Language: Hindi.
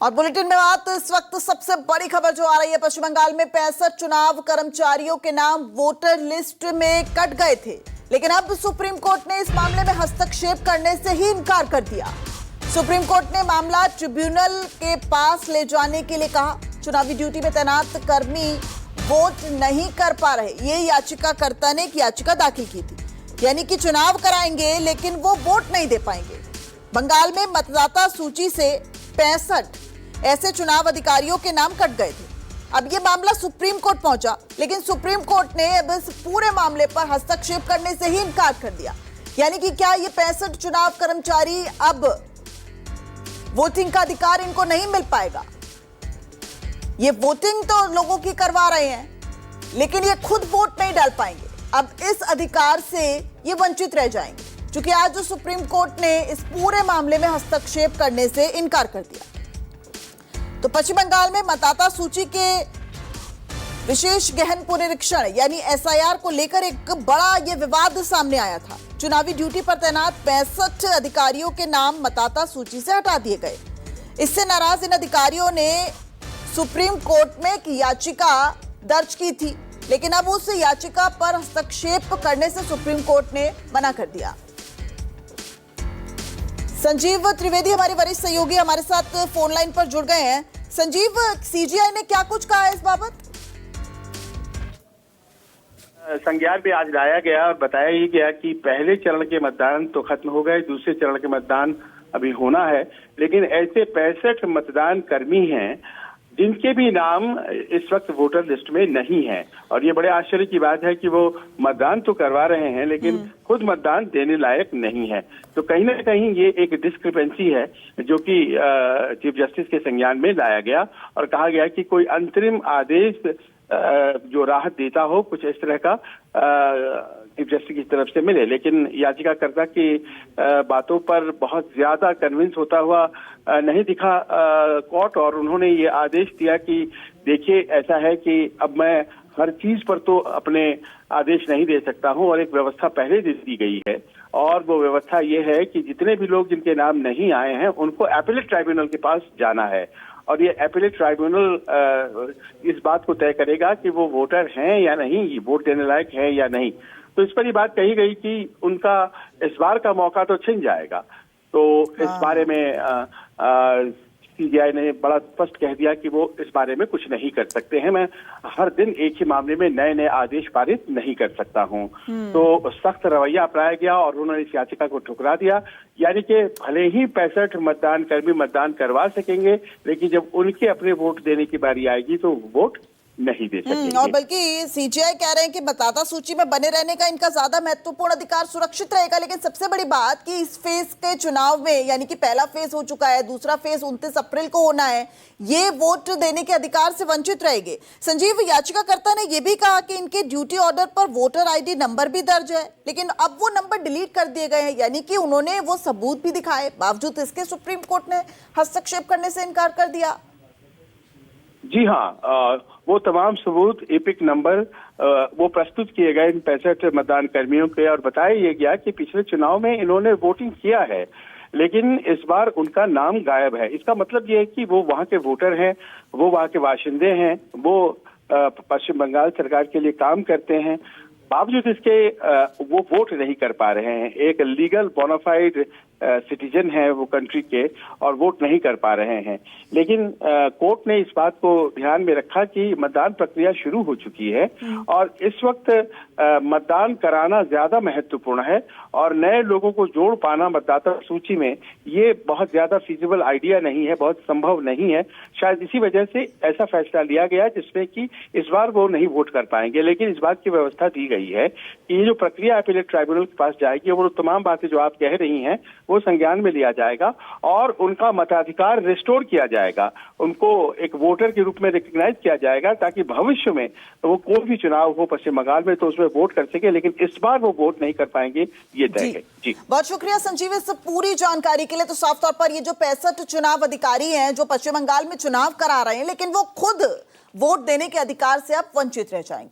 और बुलेटिन में बात इस वक्त सबसे बड़ी खबर जो आ रही है, पश्चिम बंगाल में 65 चुनाव कर्मचारियों के नाम वोटर लिस्ट में कट गए थे, लेकिन अब सुप्रीम कोर्ट ने इस मामले में हस्तक्षेप करने से ही इनकार कर दिया। सुप्रीम कोर्ट ने मामला ट्रिब्यूनल के पास ले जाने के लिए कहा। चुनावी ड्यूटी में तैनात कर्मी वोट नहीं कर पा रहे, ये याचिकाकर्ता ने एक याचिका दाखिल की थी, यानी कि चुनाव कराएंगे लेकिन वो वोट नहीं दे पाएंगे। बंगाल में मतदाता सूची से 65 ऐसे चुनाव अधिकारियों के नाम कट गए थे। अब ये मामला सुप्रीम कोर्ट पहुंचा, लेकिन सुप्रीम कोर्ट ने अब इस पूरे मामले पर हस्तक्षेप करने से ही इनकार कर दिया। यानी कि क्या ये 65 चुनाव कर्मचारी अब वोटिंग का अधिकार इनको नहीं मिल पाएगा? ये वोटिंग तो लोगों की करवा रहे हैं, लेकिन ये खुद वोट नहीं डाल पाएंगे। अब इस अधिकार से ये वंचित रह जाएंगे, क्योंकि आज जो सुप्रीम कोर्ट ने इस पूरे मामले में हस्तक्षेप करने से इनकार कर दिया। तो पश्चिम बंगाल में मतदाता सूची के विशेष गहन पुनरीक्षण यानी एसआईआर को लेकर एक बड़ा ये विवाद सामने आया था। चुनावी ड्यूटी पर तैनात 65 अधिकारियों के नाम मतदाता सूची से हटा दिए गए। इससे नाराज इन अधिकारियों ने सुप्रीम कोर्ट में एक याचिका दर्ज की थी, लेकिन अब उस याचिका पर हस्तक्षेप करने से सुप्रीम कोर्ट ने मना कर दिया। संजीव त्रिवेदी हमारे वरिष्ठ सहयोगी हमारे साथ फोन लाइन पर जुड़ गए हैं। संजीव, सीजीआई ने क्या कुछ कहा है इस बाबत? संज्ञान पे आज लाया गया और बताया ही गया कि पहले चरण के मतदान तो खत्म हो गए, दूसरे चरण के मतदान अभी होना है, लेकिन ऐसे 65 मतदान कर्मी हैं जिनके भी नाम इस वक्त वोटर लिस्ट में नहीं है। और ये बड़े आश्चर्य की बात है कि वो मतदान तो करवा रहे हैं, लेकिन खुद मतदान देने लायक नहीं है। तो कहीं ना कहीं ये एक डिस्क्रिपेंसी है जो कि चीफ जस्टिस के संज्ञान में लाया गया और कहा गया कि कोई अंतरिम आदेश जो राहत देता हो, कुछ इस तरह का चीफ जस्टिस की तरफ से मिले। लेकिन याचिकाकर्ता की बातों पर बहुत ज्यादा कन्विंस होता हुआ नहीं दिखा कोर्ट, और उन्होंने ये आदेश दिया कि देखिए, ऐसा है कि अब मैं हर चीज पर तो अपने आदेश नहीं दे सकता हूं, और एक व्यवस्था पहले दे दी गई है, और वो व्यवस्था ये है कि जितने भी लोग जिनके नाम नहीं आए हैं उनको एपेलेट ट्राइब्यूनल के पास जाना है, और ये एपेलेट ट्राइब्यूनल इस बात को तय करेगा कि वो वोटर हैं या नहीं, वोट देने लायक है या नहीं। तो इस पर ये बात कही गई कि उनका इस बार का मौका तो छिन जाएगा। तो इस बारे में सीजीआई ने बड़ा स्पष्ट कह दिया कि वो इस बारे में कुछ नहीं कर सकते हैं। मैं हर दिन एक ही मामले में नए नए आदेश पारित नहीं कर सकता हूं। तो सख्त रवैया अपनाया गया और उन्होंने इस याचिका को ठुकरा दिया। यानी कि भले ही 65 मतदान कर्मी मतदान करवा सकेंगे, लेकिन जब उनके अपने वोट देने की बारी आएगी तो वोट नहीं दे सकेंगे। और बल्कि सीजीआई कह रहे हैं कि मतदाता सूची में बने रहने का इनका ज्यादा महत्वपूर्ण अधिकार सुरक्षित रहेगा। लेकिन सबसे बड़ी बात कि इस फेज के चुनाव में, यानी कि पहला फेज हो चुका है, दूसरा फेज 29 अप्रैल को होना है, ये वोट देने के अधिकार से वंचित रहेंगे। संजीव, याचिकाकर्ता ने यह भी कहा कि इनके ड्यूटी ऑर्डर पर वोटर आईडी नंबर भी दर्ज है, लेकिन अब वो नंबर डिलीट कर दिए गए हैं, यानी कि उन्होंने वो सबूत भी दिखाए, बावजूद इसके सुप्रीम कोर्ट ने हस्तक्षेप करने से इनकार कर दिया। जी हाँ, वो तमाम सबूत, एपिक नंबर वो प्रस्तुत किए गए इन 65 मतदान कर्मियों के, और बताया ये गया कि पिछले चुनाव में इन्होंने वोटिंग किया है, लेकिन इस बार उनका नाम गायब है। इसका मतलब ये है कि वो वहाँ के वोटर हैं, वो वहाँ के बाशिंदे हैं, वो पश्चिम बंगाल सरकार के लिए काम करते हैं, बावजूद इसके वो वोट नहीं कर पा रहे हैं। एक लीगल बोनाफाइड सिटीजन है वो कंट्री के, और वोट नहीं कर पा रहे हैं। लेकिन कोर्ट ने इस बात को ध्यान में रखा कि मतदान प्रक्रिया शुरू हो चुकी है और इस वक्त मतदान कराना ज्यादा महत्वपूर्ण है, और नए लोगों को जोड़ पाना मतदाता सूची में ये बहुत ज्यादा फीजिबल आइडिया नहीं है, बहुत संभव नहीं है। शायद इसी वजह से ऐसा फैसला लिया गया जिसमें कि इस बार वो नहीं वोट कर पाएंगे। लेकिन इस बात की व्यवस्था दी गई है कि ये जो प्रक्रिया एपेलेट ट्राइब्यूनल के पास जाएगी, वो तमाम बातें जो आप कह रही हैं वो संज्ञान में लिया जाएगा और उनका मताधिकार रिस्टोर किया जाएगा, उनको एक वोटर के रूप में रिकग्नाइज किया जाएगा, ताकि भविष्य में वो कोई भी चुनाव हो पश्चिम बंगाल में तो उसमें वोट कर सके। लेकिन इस बार वो वोट नहीं कर पाएंगे, ये तय है। जी, बहुत शुक्रिया संजीव इस पूरी जानकारी के लिए। तो साफ तौर पर ये जो 65 चुनाव अधिकारी हैं जो पश्चिम बंगाल में चुनाव करा रहे हैं, लेकिन वो खुद वोट देने के अधिकार से अब वंचित रह जाएंगे।